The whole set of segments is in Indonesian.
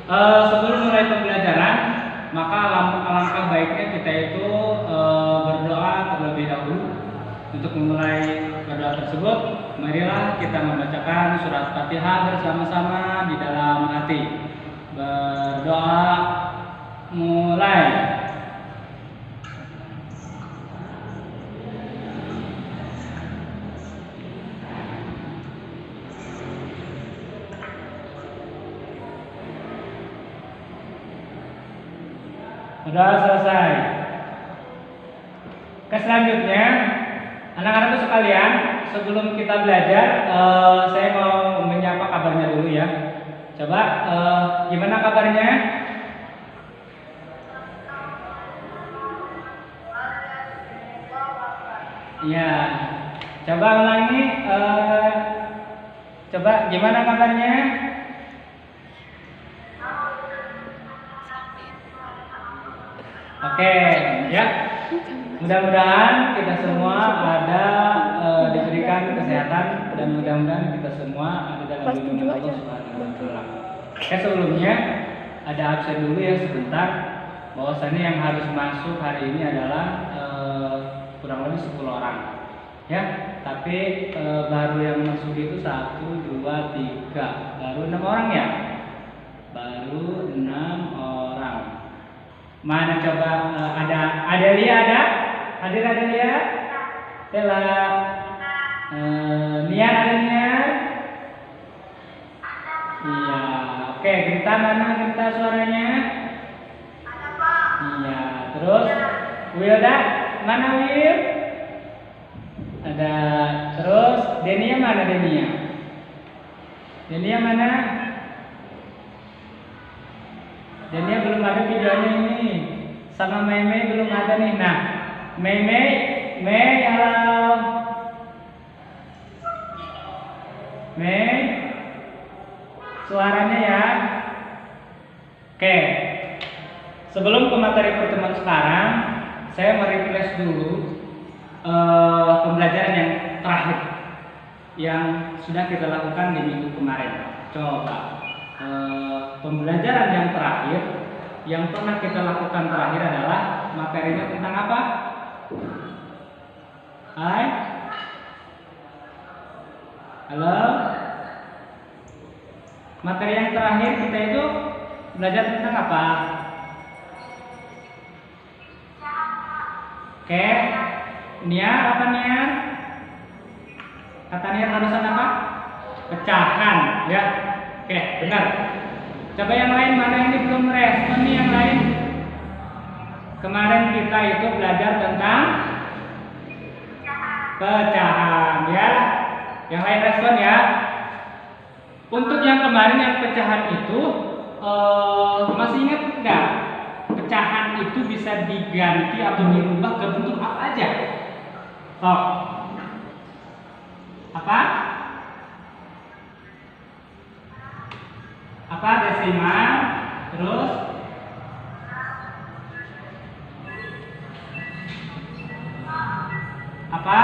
Sebelum mulai pembelajaran, maka alangkah baiknya kita itu berdoa terlebih dahulu. Untuk memulai berdoa tersebut, marilah kita membacakan surat Fatihah bersama-sama di dalam hati. Berdoa mulai. Sudah selesai. Selanjutnya, anak-anakku sekalian, sebelum kita belajar, saya mau menyapa kabarnya dulu ya. Coba, gimana kabarnya? Ya, coba ulangi. Coba, gimana kabarnya? Oke, ya. Mudah-mudahan kita semua ada diberikan kesehatan dan mudah-mudahan kita semua ada dalam lindungan Allah Subhanahu wa taala. Oke, sebelumnya ada absen dulu ya sebentar. Bahwasannya yang harus masuk hari ini adalah kurang lebih 10 orang. Ya, tapi baru yang masuk itu 1, 2, 3. Baru 6 orang ya? Baru 6 orang. Mana coba ada Adelia ada? Hadir Adelia? Tela. Niar ada Niar? Iya. Oke, Genta mana Genta suaranya? Ada Pak. Iya. Terus Wilda mana Wil? Ada. Terus Denia mana Denia? Denia mana? Denia belum ada videonya ini. Sama Mei belum ada nih. Nah, Mei halo. Mei suaranya ya. Oke. Sebelum ke materi pertemuan sekarang, saya merefresh dulu pembelajaran yang terakhir yang sudah kita lakukan di minggu kemarin. Coba pembelajaran yang terakhir yang pernah kita lakukan terakhir adalah materinya tentang apa? Hai? Halo? Materi yang terakhir kita itu belajar tentang apa? Oke, Niar apa Niar? Kata Niar harusan apa? Pecahan, ya. Oke, benar. Coba yang lain mana ini belum respon nih yang lain? Kemarin kita itu belajar tentang pecahan, ya. Yang lain respon ya. Untuk yang kemarin yang pecahan itu masih ingat nggak? Pecahan itu bisa diganti atau dirubah ke bentuk apa aja? Sok. Apa? Apa desimal? Terus apa?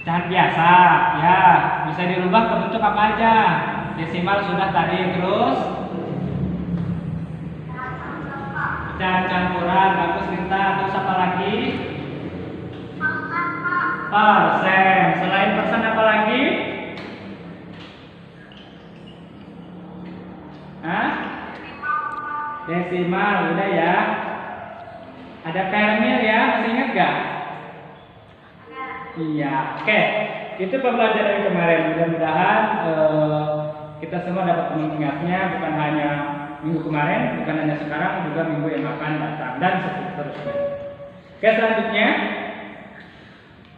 Pecahan biasa, ya. Bisa dirubah ke bentuk apa aja? Desimal sudah tadi, terus pecahan campuran, bagus Minta. Terus apa lagi? Persen. Selain persen apa lagi? Hah? Desimal, udah ya. Ada permil ya, masih ingat gak? Iya, oke. Itu pembelajaran kemarin. Mudah-mudahan kita semua dapat mengingatnya, bukan hanya minggu kemarin, bukan hanya sekarang, juga minggu yang akan datang dan seterusnya. Oke, selanjutnya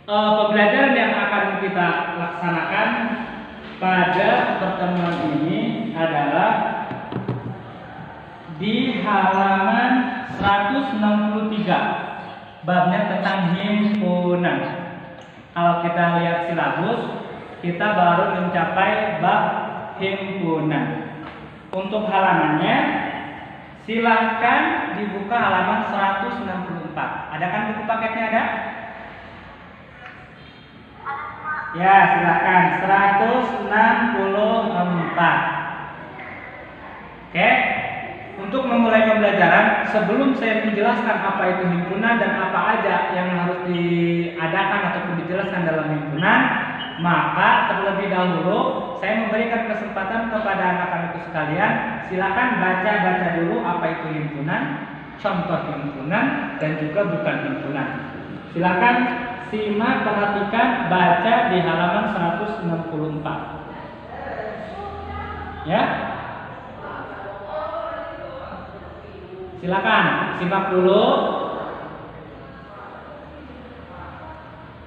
pembelajaran yang akan kita laksanakan pada pertemuan ini adalah di halaman 163, babnya tentang himpunan. Kalau kita lihat silabus, kita baru mencapai bab himpunan. Untuk halamannya, silahkan dibuka halaman 164. Ada kan buku paketnya ada? Ya, silahkan 164. sebelum saya menjelaskan apa itu himpunan dan apa aja yang harus diadakan ataupun dijelaskan dalam himpunan, maka terlebih dahulu saya memberikan kesempatan kepada anak-anakku sekalian, silakan baca-baca dulu apa itu himpunan, contoh himpunan, dan juga bukan himpunan. Silakan simak, perhatikan, baca di halaman 164. Ya. Silakan simak dulu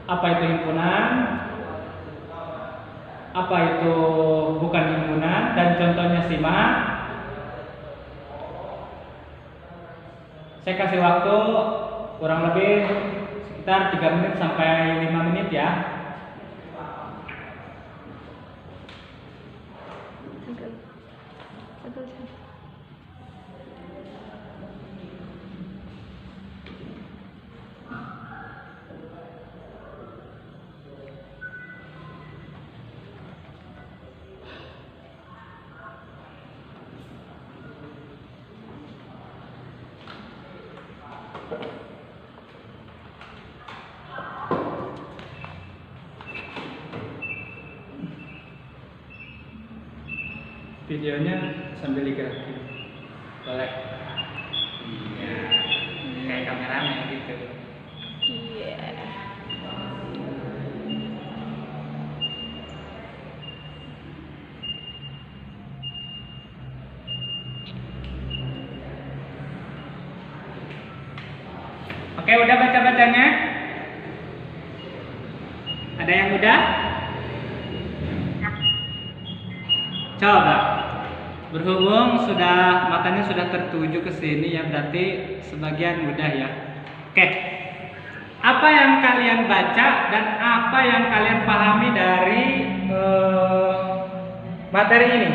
apa itu himpunan, apa itu bukan himpunan, dan contohnya simak. Saya kasih waktu kurang lebih sekitar 3 menit sampai 5 menit ya. Videonya sambil digerakin, boleh? Iya, kayak kameramen gitu. Iya. Oke, udah baca-bacanya? Ada yang udah? Coba. Berhubung matanya sudah tertuju ke sini ya, berarti sebagian mudah ya. Oke. Apa yang kalian baca dan apa yang kalian pahami dari materi ini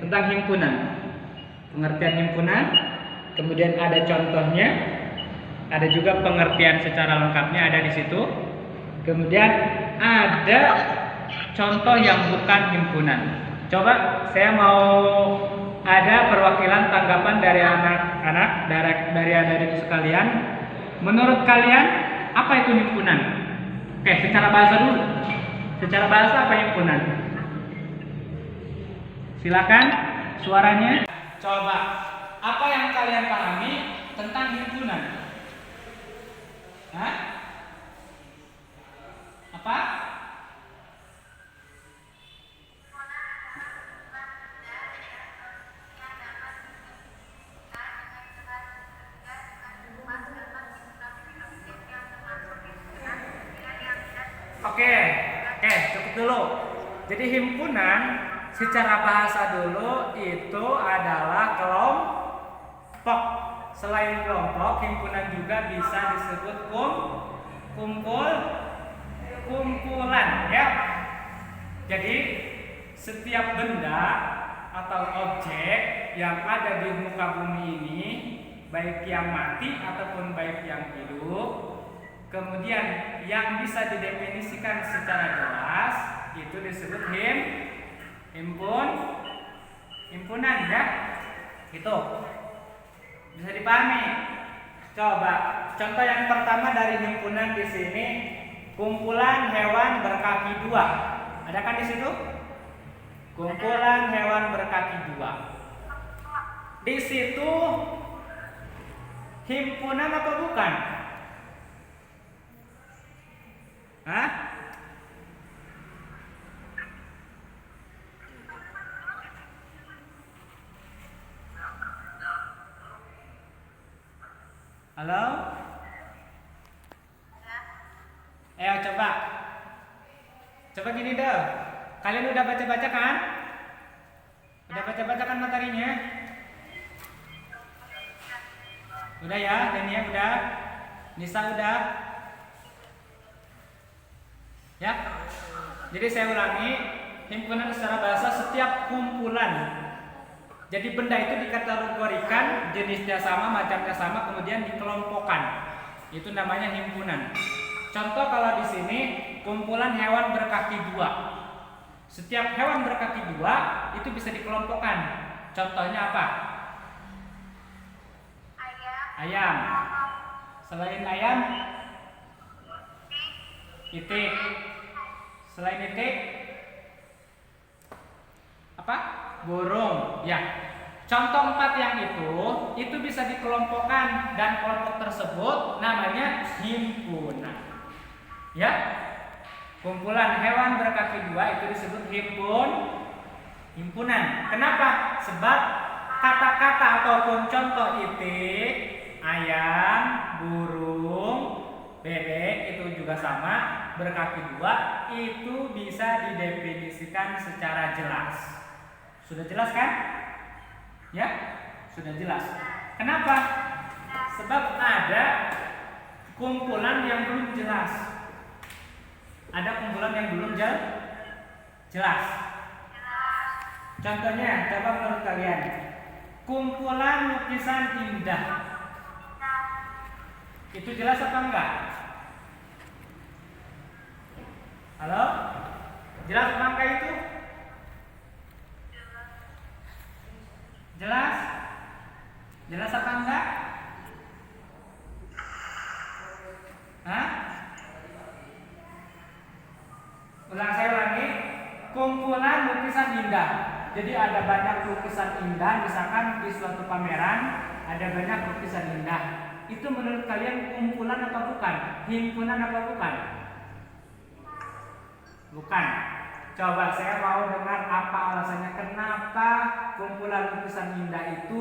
tentang himpunan? Pengertian himpunan, kemudian ada contohnya, ada juga pengertian secara lengkapnya ada di situ. Kemudian ada contoh yang bukan himpunan. Coba saya mau ada perwakilan tanggapan dari anak-anak, dari adik-adik sekalian. Menurut kalian apa itu himpunan? Oke, secara bahasa dulu. Secara bahasa apa himpunan? Silakan suaranya. Coba apa yang kalian pahami tentang himpunan? Hah? Apa? Oke, cukup dulu. Jadi himpunan secara bahasa dulu itu adalah kelompok. Selain kelompok, himpunan juga bisa disebut kumpulan ya. Jadi setiap benda atau objek yang ada di muka bumi ini, baik yang mati ataupun baik yang hidup, kemudian yang bisa didefinisikan secara jelas itu disebut himpunan ya. Itu bisa dipahami. Coba contoh yang pertama dari himpunan di sini, kumpulan hewan berkaki dua. Ada kan di situ? Kumpulan hewan berkaki dua. Di situ himpunan atau bukan? Hah? Halo? Ayo coba. Coba gini deh. Kalian udah baca-baca kan? Udah baca-baca kan materinya? Udah ya, Dania udah? Nisa udah? Ya? Jadi saya ulangi, himpunan secara bahasa setiap kumpulan. Jadi benda itu dikategorikan, jenisnya sama, macamnya sama, kemudian dikelompokkan. Itu namanya himpunan. Contoh kalau di sini kumpulan hewan berkaki dua. Setiap hewan berkaki dua itu bisa dikelompokkan. Contohnya apa? Ayam, Ayam. Selain ayam, itik. Selain itik, apa? Burung. Ya. Contoh 4 yang itu bisa dikelompokkan dan kelompok tersebut namanya himpunan. Ya. Kumpulan hewan berkaki 2 itu disebut himpunan. Kenapa? Sebab kata-kata ataupun contoh itik, ayam, burung, bebek itu juga sama, berkaki 2 itu bisa didefinisikan secara jelas. Sudah jelas kan? Ya, sudah jelas. Kenapa? Sebab ada kumpulan yang belum jelas. Ada kumpulan yang belum jelas. Contohnya, coba menurut kalian, kumpulan lukisan indah itu jelas apa enggak? Halo? Jelas apa enggak itu? Jelas? Jelas apa enggak? Hah? Saya ulangi. Kumpulan lukisan indah. Jadi ada banyak lukisan indah, misalkan di suatu pameran ada banyak lukisan indah. Itu menurut kalian kumpulan atau bukan? Himpunan atau bukan? Bukan. Coba saya mau dengar apa alasannya kenapa kumpulan lukisan indah itu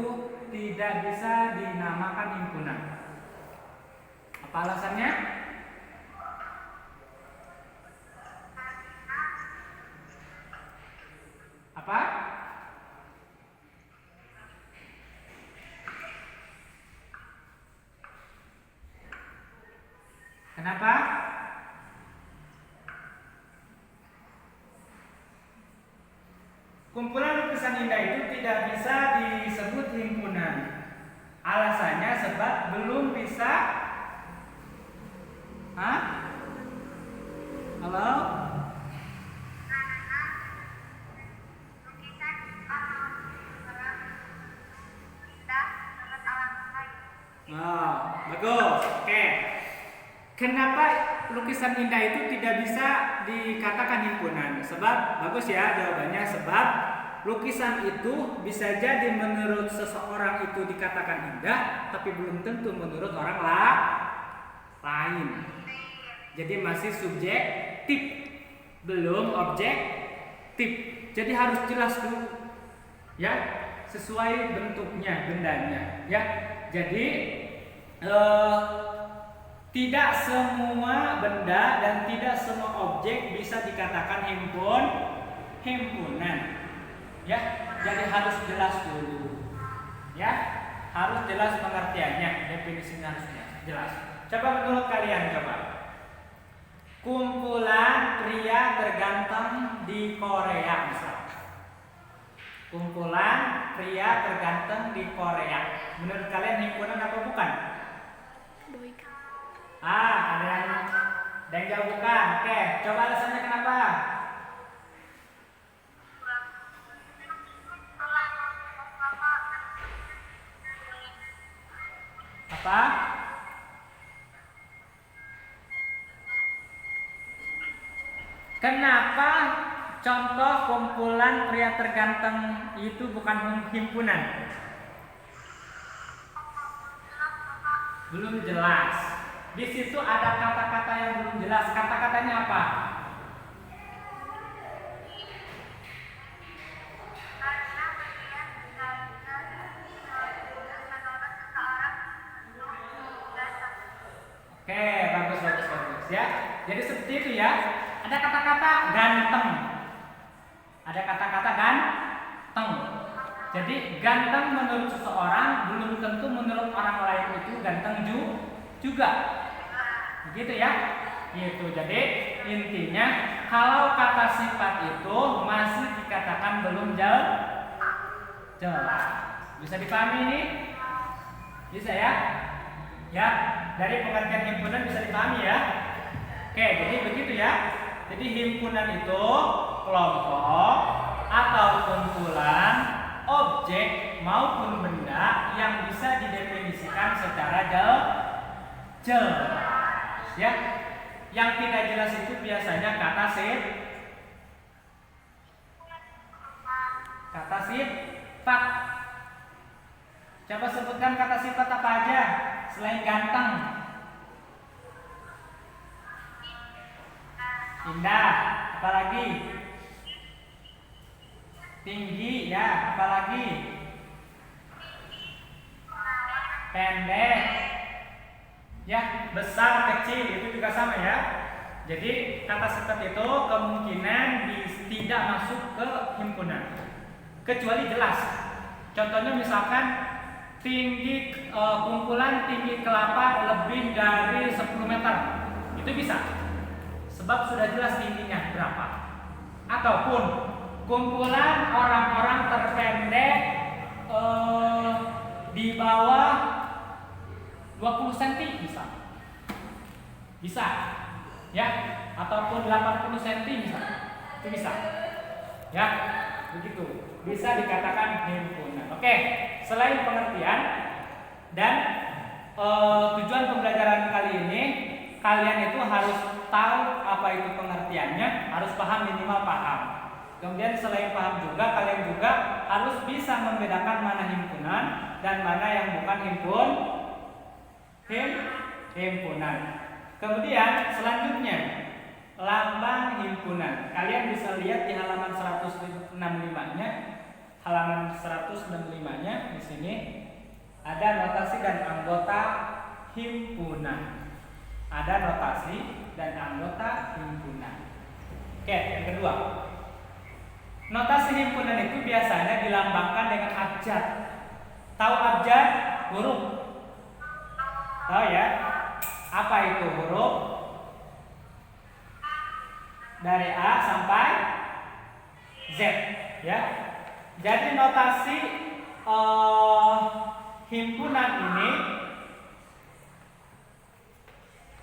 tidak bisa dinamakan himpunan. Apa alasannya? Apa? Kenapa? Kumpulan lukisan indah itu tidak bisa disebut himpunan. Alasannya sebab belum bisa. Hah? Halo? Oh, bagus. Oke. Kenapa lukisan indah itu tidak bisa dikatakan himpunan? Sebab, bagus ya jawabannya, sebab lukisan itu bisa jadi menurut seseorang itu dikatakan indah, tapi belum tentu menurut orang lain. Jadi masih subjektif, belum objektif. Jadi harus jelas dulu, ya, sesuai bentuknya, bendanya, ya. Jadi tidak semua benda dan tidak semua objek bisa dikatakan himpunan. Ya, jadi harus jelas dulu. Ya, harus jelas pengertiannya, definisinya harus jelas. Coba menurut kalian coba. Kumpulan pria terganteng di Korea misal. Kumpulan pria terganteng di Korea. Menurut kalian himpunan apa bukan? Ada yang jawab bukan. Oke, coba alasannya kenapa? Apa? Kenapa contoh kumpulan pria terganteng itu bukan himpunan? Belum jelas. Di situ ada kata-kata yang belum jelas. Kata-katanya apa? Oke, bagus ya. Jadi seperti itu ya. Ada kata-kata ganteng. Ada kata-kata ganteng. Jadi ganteng menurut seseorang belum tentu menurut orang lain itu ganteng juga. Begitu ya. Gitu. Jadi intinya kalau kata sifat itu masih dikatakan belum jelas. Bisa dipahami ini? Bisa ya? Ya, dari pengertian himpunan bisa dipahami ya. Oke, jadi begitu ya. Jadi himpunan itu kelompok atau kumpulan objek maupun benda yang bisa didefinisikan secara jelas. Ya, yang tidak jelas itu biasanya kata sifat. Coba sebutkan kata sifat apa aja selain ganteng. Indah, apalagi? Tinggi, ya, apalagi? Pendek, ya, besar, kecil, itu juga sama ya. Jadi kata sifat itu kemungkinan tidak masuk ke himpunan kecuali jelas. Contohnya misalkan tinggi kumpulan tinggi kelapa lebih dari 10 meter, itu bisa, sebab sudah jelas tingginya berapa. Ataupun kumpulan orang-orang terpendek di bawah 20 cm bisa, ya, ataupun 80 cm itu bisa, ya, begitu, bisa dikatakan himpunan. Oke, selain pengertian dan tujuan pembelajaran kali ini, kalian itu harus tahu apa itu pengertiannya, harus paham, minimal paham. Kemudian selain paham juga, kalian juga harus bisa membedakan mana himpunan dan mana yang bukan himpunan. Kemudian selanjutnya lambang himpunan. Kalian bisa lihat di halaman 165-nya. Halaman 165-nya di sini ada notasi dan anggota himpunan. Ada notasi dan anggota himpunan. Oke, yang kedua. Notasi himpunan itu biasanya dilambangkan dengan abjad. Tahu abjad? Huruf. Tahu ya? Apa itu huruf? Dari A sampai Z, ya. Jadi notasi himpunan ini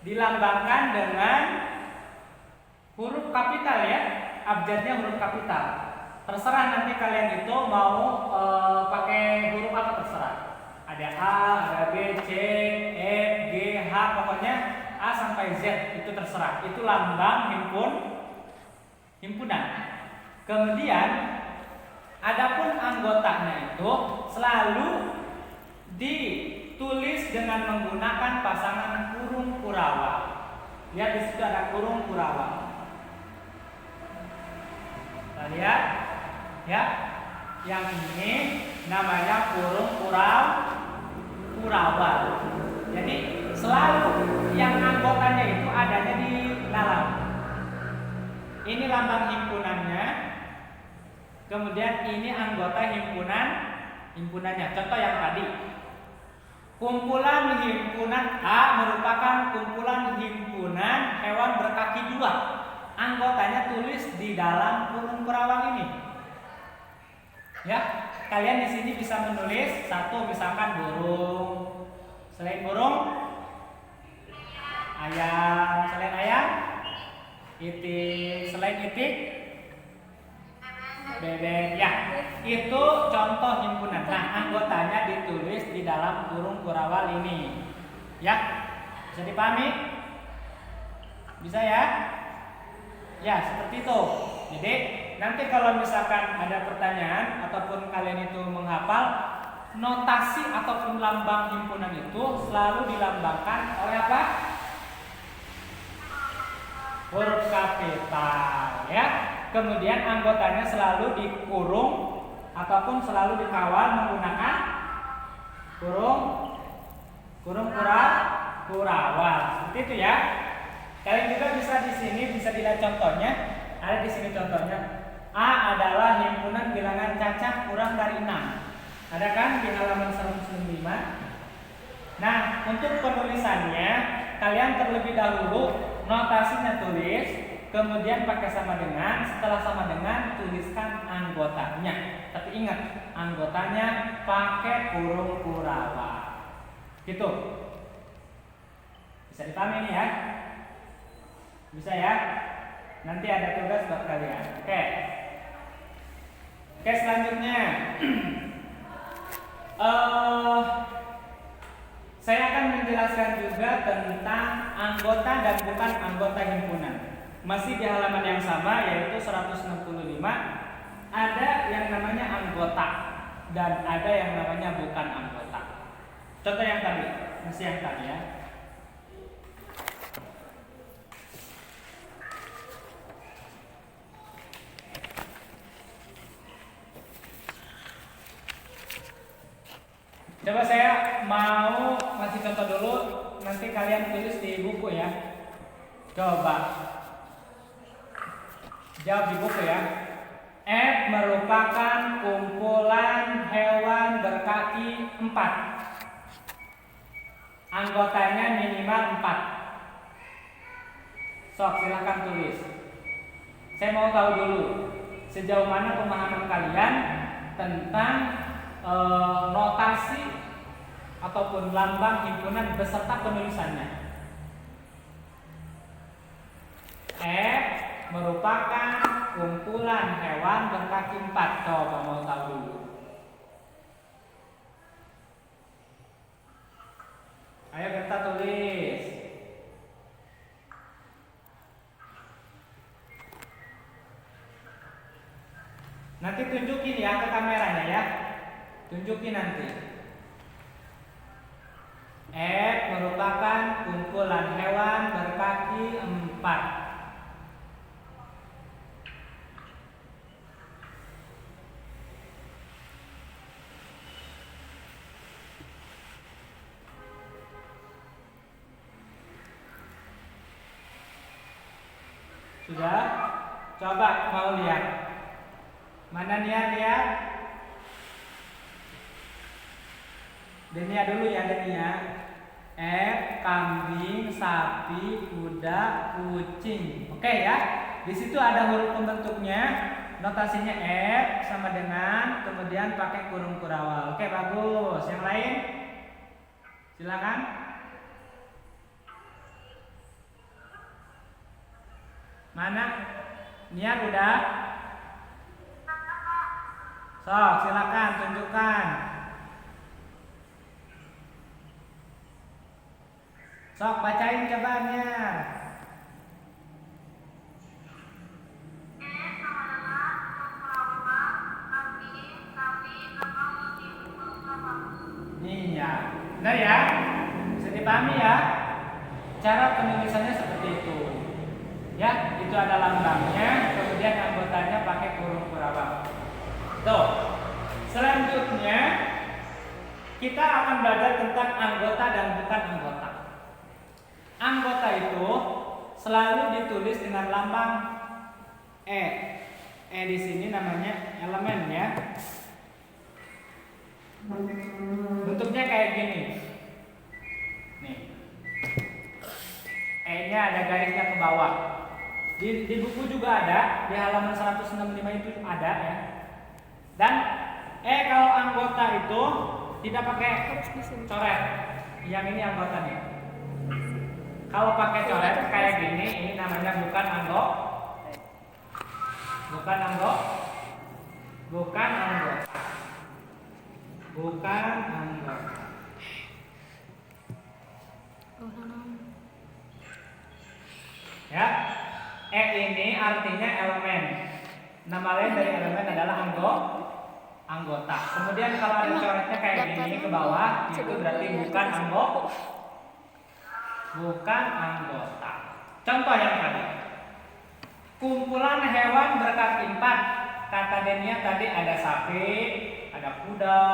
dilambangkan dengan huruf kapital, ya. Abjadnya huruf kapital. Terserah nanti kalian itu mau pakai huruf apa, terserah. Ada A, ada B, C, E, G, H, pokoknya A sampai Z itu terserah. Itu lambang himpunan. Kemudian adapun anggotanya itu selalu ditulis dengan menggunakan pasangan kurung kurawa. Lihat di situ ada kurung kurawa. Kita lihat, ya. Yang ini namanya kurung kurawa. Jadi selalu yang anggotanya itu adanya di dalam. Ini lambang himpunannya. Kemudian ini anggota himpunannya. Contoh yang tadi. Kumpulan himpunan A merupakan kumpulan himpunan hewan berkaki dua. Anggotanya tulis di dalam kurung kurawang ini. Ya, kalian di sini bisa menulis satu, misalkan burung. Selain burung, ayam. Selain ayam, itik. Selain itik, bebek. Ya, itu contoh himpunan. Nah, anggotanya ditulis di dalam kurung kurawal ini. Ya, bisa dipahami? Bisa ya? Ya, seperti itu. Jadi nanti kalau misalkan ada pertanyaan ataupun kalian itu menghafal, notasi ataupun lambang himpunan itu selalu dilambangkan oleh apa? Huruf kapital, ya. Kemudian anggotanya selalu dikurung ataupun selalu dikawal menggunakan kurung kurawal. Seperti itu ya. Kalian juga bisa di sini bisa dilihat contohnya. Ada di sini contohnya. A adalah himpunan bilangan cacat kurang dari 6. Ada kan di halaman 195. Nah, untuk penulisannya kalian terlebih dahulu notasinya tulis, kemudian pakai sama dengan, setelah sama dengan tuliskan anggotanya. Tapi ingat, anggotanya pakai kurung kurawal. Gitu. Bisa dipahami nih ya? Bisa ya? Nanti ada tugas buat kalian. Oke, selanjutnya Eh, saya akan menjelaskan juga tentang anggota dan bukan anggota himpunan. Masih di halaman yang sama, yaitu 165. Ada yang namanya anggota dan ada yang namanya bukan anggota. Contoh yang tadi, masih yang tadi ya. Coba saya mau ngasih contoh dulu, nanti kalian tulis di buku ya. Coba jawab di buku ya. F merupakan kumpulan hewan berkaki 4. Anggotanya minimal 4. Sok, silahkan tulis. Saya mau tahu dulu sejauh mana pemahaman kalian tentang notasi ataupun lambang himpunan beserta penulisannya. F merupakan kumpulan hewan berkaki 4. Coba mau tahu dulu. Ayo kita tulis. Nanti tunjukin ya ke kameranya ya. Tunjukin nanti. F merupakan kumpulan hewan berkaki 4. Sudah? Coba mau lihat. Mana lihat? Denia dulu ya, Denia. F kambing, sapi, kuda, kucing. Oke ya. Di situ ada huruf pembentuknya. Notasinya F sama dengan kemudian pakai kurung kurawal. Oke, bagus. Yang lain? Silakan. Mana? Niat udah? Sok, silakan tunjukkan. Sok, bacain cobaannya. Nih ya, benar ya? Bisa dipahami ya? Cara penulisannya seperti itu. Ya, itu ada lambangnya, kemudian anggotanya pakai kurung kurawal. Tuh. Selanjutnya kita akan belajar tentang anggota dan bukan anggota. Anggota itu selalu ditulis dengan lambang E. E di sini namanya elemen ya. Bentuknya kayak gini. Nih. E-nya ada garisnya ke bawah. Di buku juga ada, di halaman 165 itu ada ya. Dan kalau anggota itu tidak pakai coret. Yang ini anggotanya. Kalau pakai coret kayak gini, ini namanya bukan anggota. Bukan anggota. Bukan anggota. Bukan anggota. Ya. E ini artinya elemen. Nama lain dari elemen adalah anggota. Kemudian kalau ada coretnya kayak gini ke bawah, itu berarti bukan anggota. Bukan anggota. Contoh yang tadi. Kumpulan hewan berkaki 4. Kata Denia tadi ada sapi, ada kuda,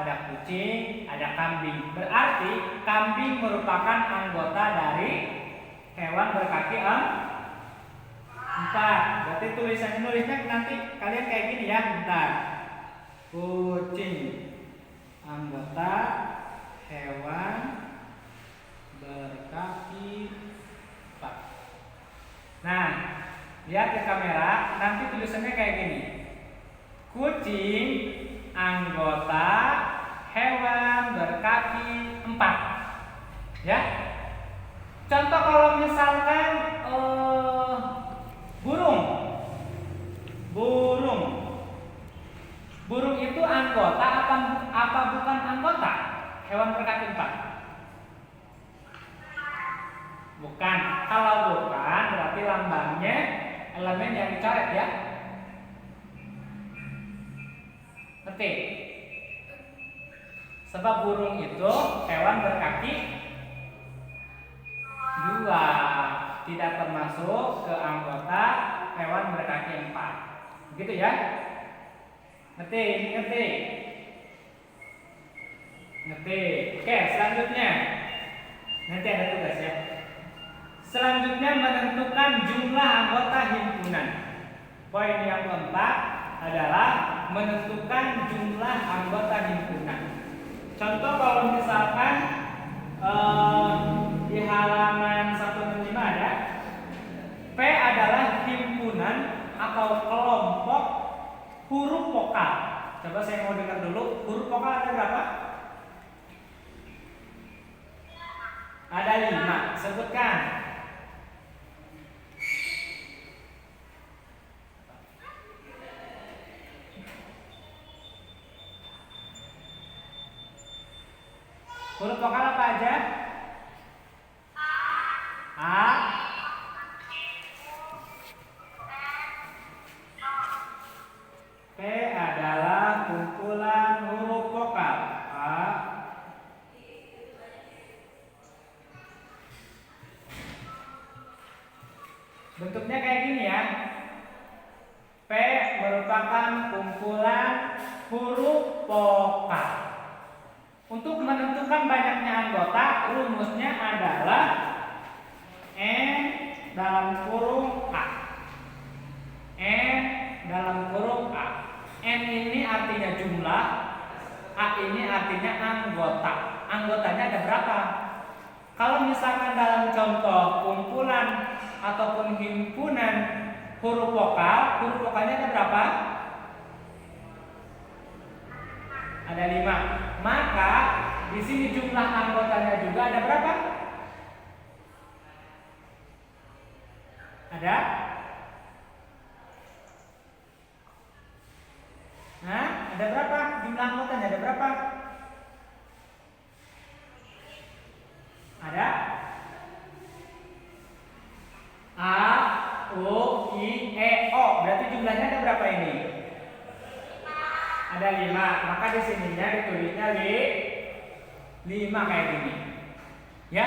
ada kucing, ada kambing. Berarti kambing merupakan anggota dari hewan berkaki 4. Berarti nulisnya nanti kalian kayak gini ya, bentar. Kucing anggota hewan berkaki 4. Nah, lihat ke kamera, nanti tulisannya kayak gini. Kucing anggota hewan berkaki 4. Ya. Contoh kalau misalkan burung itu anggota apa bukan hewan berkaki 4? Bukan. Kalau bukan, berarti lambangnya elemen yang dicoret ya. Ngerti? Sebab burung itu hewan berkaki 2, tidak termasuk ke anggota hewan berkaki 4. Begitu ya? Ngerti? Ngerti? Ngerti. Oke, selanjutnya. Nanti ada tugas ya. Selanjutnya menentukan jumlah anggota himpunan. Poin yang keempat adalah menentukan jumlah anggota himpunan. Contoh kalau misalkan di halaman 165 ada P adalah himpunan atau kelompok huruf vokal. Coba saya mau dengar dulu, huruf vokal ada berapa? Ada 5, sebutkan. Huruf vokal apa aja? A, P adalah kumpulan huruf vokal. A, bentuknya kayak gini ya. P merupakan kumpulan huruf vokal. Untuk menentukan banyaknya anggota, rumusnya adalah N dalam kurung A. N dalam kurung A. N ini artinya jumlah, A ini artinya anggota. Anggotanya ada berapa? Kalau misalkan dalam contoh kumpulan ataupun himpunan huruf vokal, huruf vokalnya ada berapa? Ada 5. Maka di sini jumlah anggotanya juga ada berapa? Ada? Nah, ada berapa? Jumlah anggotanya ada berapa? Ada? A, U, I, E, O. Berarti jumlahnya ada berapa ini? Ada 5. Maka di sininya ditulisnya 5 kayak gini. Ya.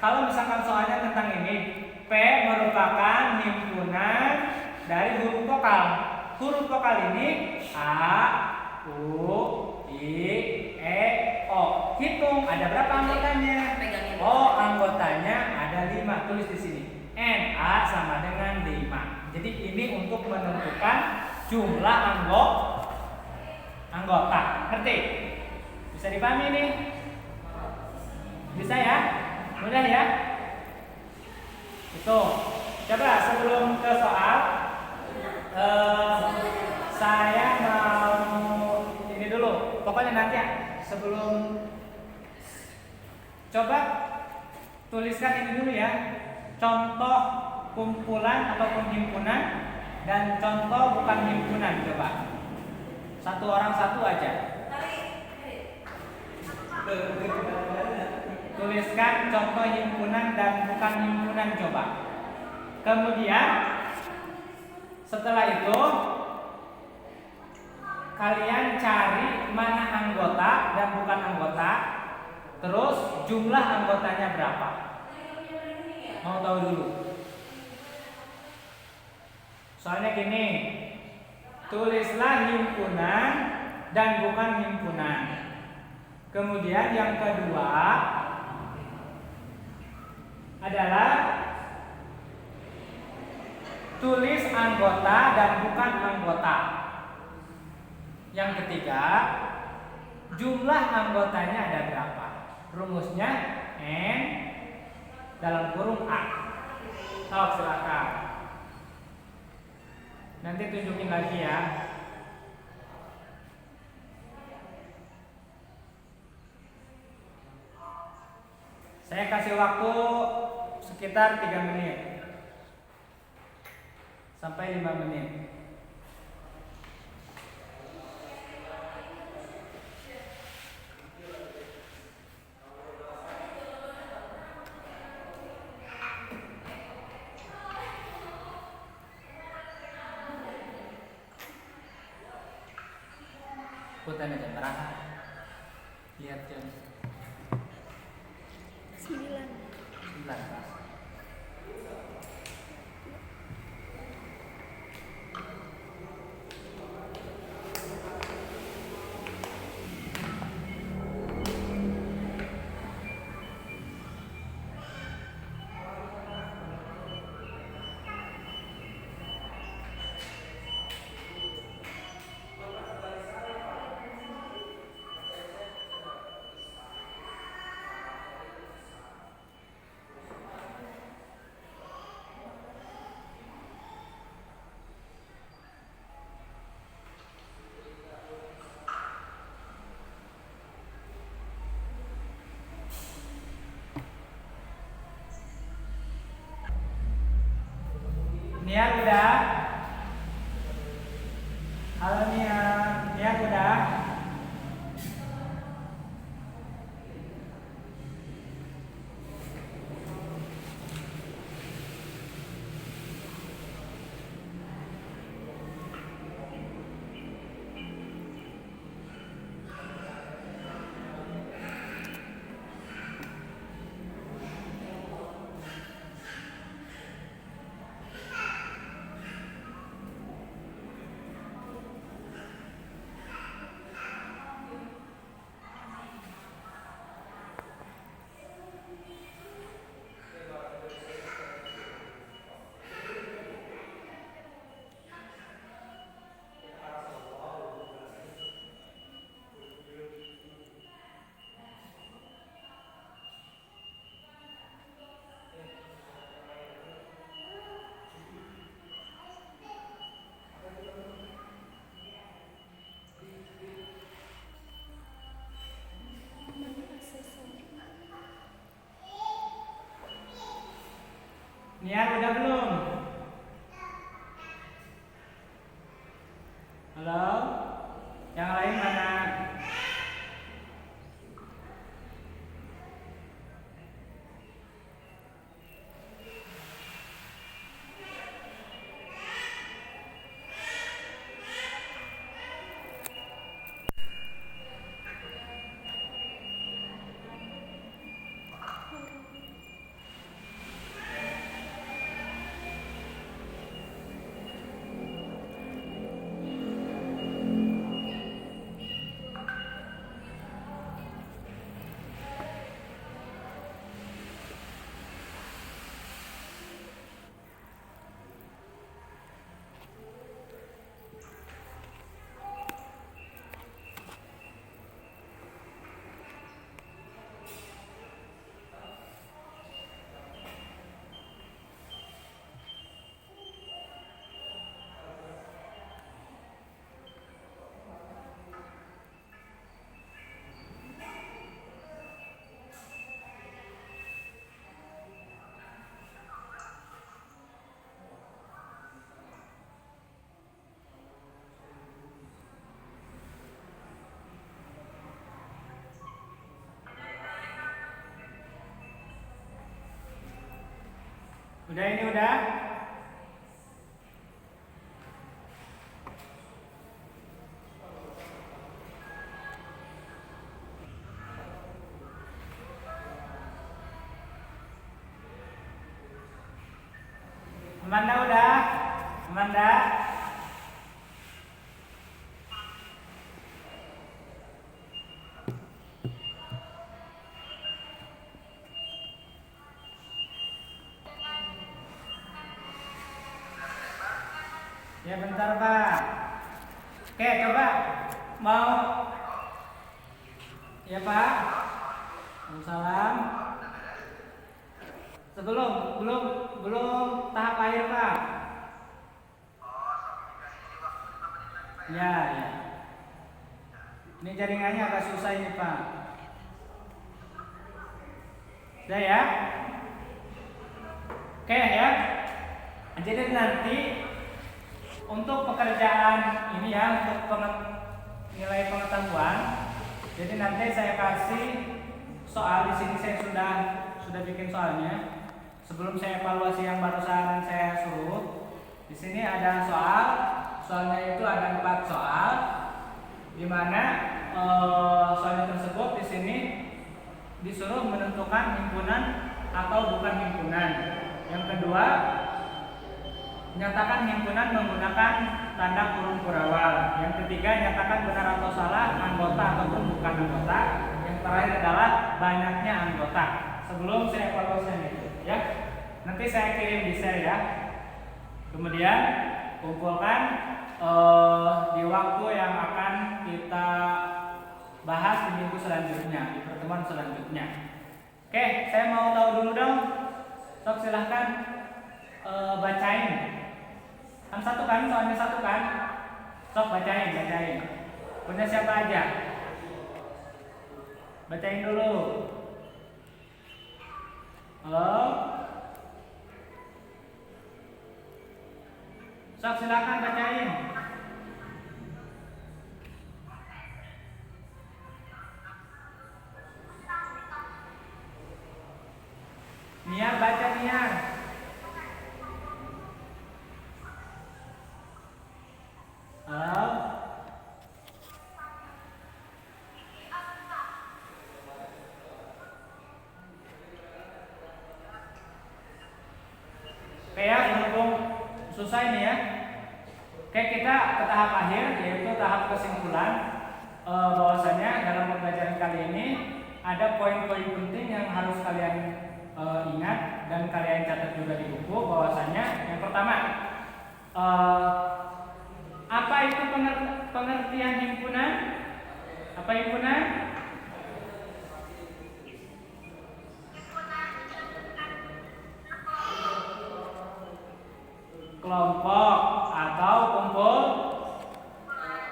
Kalau misalkan soalnya tentang ini, P merupakan himpunan dari huruf vokal. Huruf vokal ini A, U, I, E, O. Hitung ada berapa anggotanya? Oh, anggotanya ada 5. Tulis di sini. N A sama dengan 5. Jadi ini untuk menentukan jumlah anggota. Ngerti? Bisa dipahami nih? Bisa ya? Mudah ya? Itu. Coba sebelum ke soal, saya mau ini dulu. Pokoknya nanti ya, sebelum coba tuliskan ini dulu ya. Contoh kumpulan ataupun himpunan dan contoh bukan himpunan. Coba. Satu orang satu aja. Tuliskan contoh himpunan dan bukan himpunan, coba. Kemudian setelah itu kalian cari mana anggota dan bukan anggota, terus jumlah anggotanya berapa. Mau tahu dulu? Soalnya gini, tulislah himpunan dan bukan himpunan. Kemudian yang kedua adalah tulis anggota dan bukan anggota. Yang ketiga, jumlah anggotanya ada berapa? Rumusnya N dalam kurung A. Oh, silakan. Nanti tunjukin lagi ya. Saya kasih waktu sekitar 3 menit sampai 5 menit. Ikutan aja berapa? Lihat jam 9. 9 pas. Niat udah? Halo Niat udah? Niat udah belum? Halo? Yang lain mana? Udah ini udah? Amanda udah? Amanda? Ya bentar Pak. Oke coba mau. Ya Pak. Salam. Belum tahap akhir Pak. Ya. Ini jaringannya agak susah ini Pak. Udah ya? Oke ya. Jadi nanti untuk pekerjaan ini ya, untuk nilai pengetahuan. Jadi nanti saya kasih soal di sini, saya sudah bikin soalnya. Sebelum saya evaluasi yang barusan saya suruh, di sini ada soalnya itu ada 4 soal. di mana soalnya tersebut di sini disuruh menentukan himpunan atau bukan himpunan. Yang kedua, nyatakan himpunan menggunakan tanda kurung kurawal. Yang ketiga, nyatakan benar atau salah anggota ataupun bukan anggota. Yang terakhir adalah banyaknya anggota. Sebelum saya evaluasikan itu, ya. Nanti saya kirim di share ya. Kemudian kumpulkan di waktu yang akan kita bahas di minggu selanjutnya, di pertemuan selanjutnya. Oke, saya mau tahu dulu dong. Sok silahkan bacain. Kan satu kan, soalnya satu kan. Sok bacain. Punya siapa aja? Bacain dulu. Halo. Sok silakan bacain. Niar baca Niar. Halo. Oke ya, berhubung selesai nih ya. Oke, kita ke tahap akhir, yaitu tahap kesimpulan. Bahwasanya dalam pembelajaran kali ini ada poin-poin penting yang harus kalian ingat dan kalian catat juga di buku. Bahwasanya yang pertama, apa itu pengertian himpunan? Apa himpunan? Kelompok atau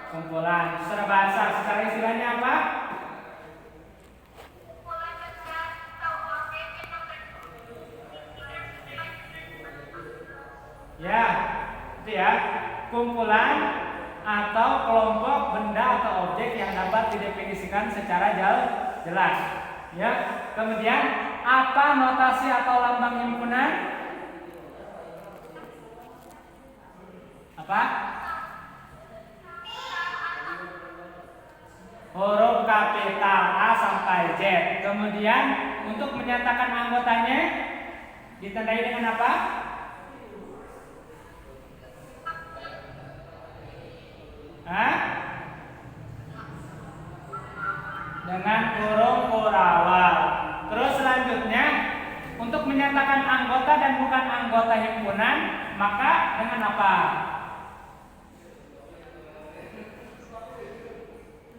kumpulan. Secara bahasa, secara istilahnya apa? Ya, itu ya. Kumpulan atau kelompok benda atau objek yang dapat didefinisikan secara jelas. Ya. Kemudian, apa notasi atau lambang himpunan? Apa? Huruf kapital A sampai Z. Kemudian untuk menyatakan anggotanya ditandai dengan apa? Hah? Dengan kurung kurawal. Terus selanjutnya untuk menyatakan anggota dan bukan anggota himpunan, maka dengan apa?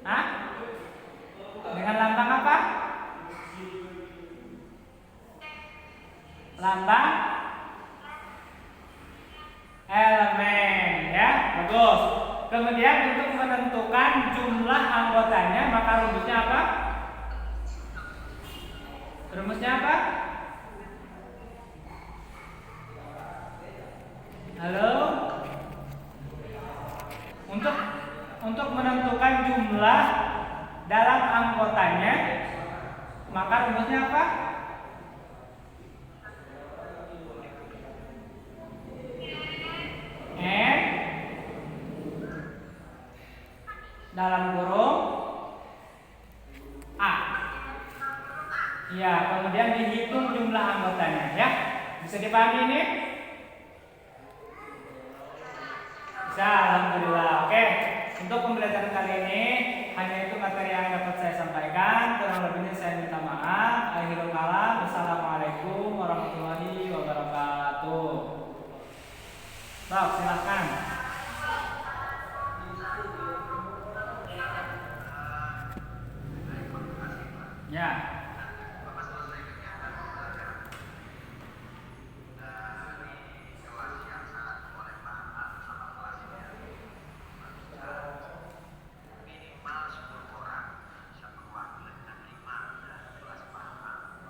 Hah? Dengan lambang apa? Lambang elemen, ya, bagus. Kemudian untuk menentukan jumlah anggotanya, maka rumusnya apa? Rumusnya apa? Halo? Untuk menentukan jumlah dalam anggotanya, maka rumusnya apa? N dalam kurung A. Ya, kemudian dihitung jumlah anggotanya, ya. Bisa dipahami ini? Bisa, alhamdulillah. Oke. Untuk pembelajaran kali ini hanya itu materi yang dapat saya sampaikan. Kurang lebihnya saya minta maaf. Akhirul kalam. Assalamualaikum warahmatullahi wabarakatuh. Sok, silakan. Ya.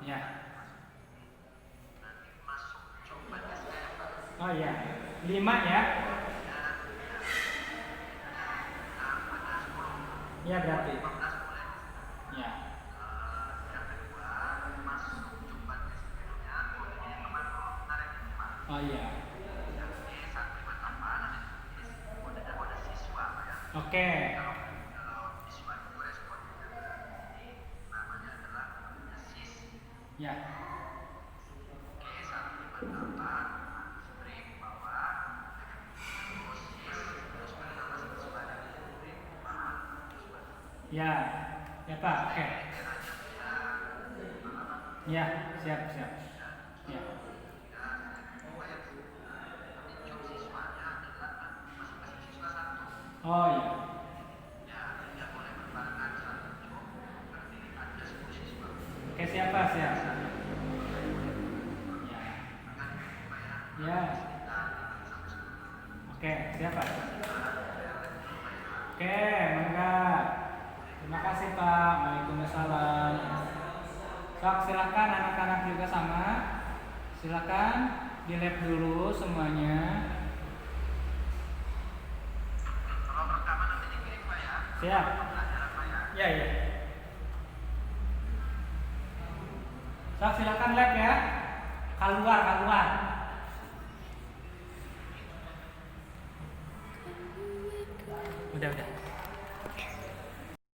Ya. Oh iya, 5 ya. Ya berarti. Ya. Oh iya. Oke. Ya. Ya, ya Pak. Oke. Ya, siap, siap. Ya. Oh iya. Oke, siapa? Siap. Ya. Ya. Oke, siapa? Oke, mangga. Terima kasih Pak. Waalaikumsalam. Sok, silakan anak-anak juga sama. Silakan di lab dulu semuanya. Siap. Ya, ya. Sok, silakan lab ya. Keluar, keluar. Udah, udah.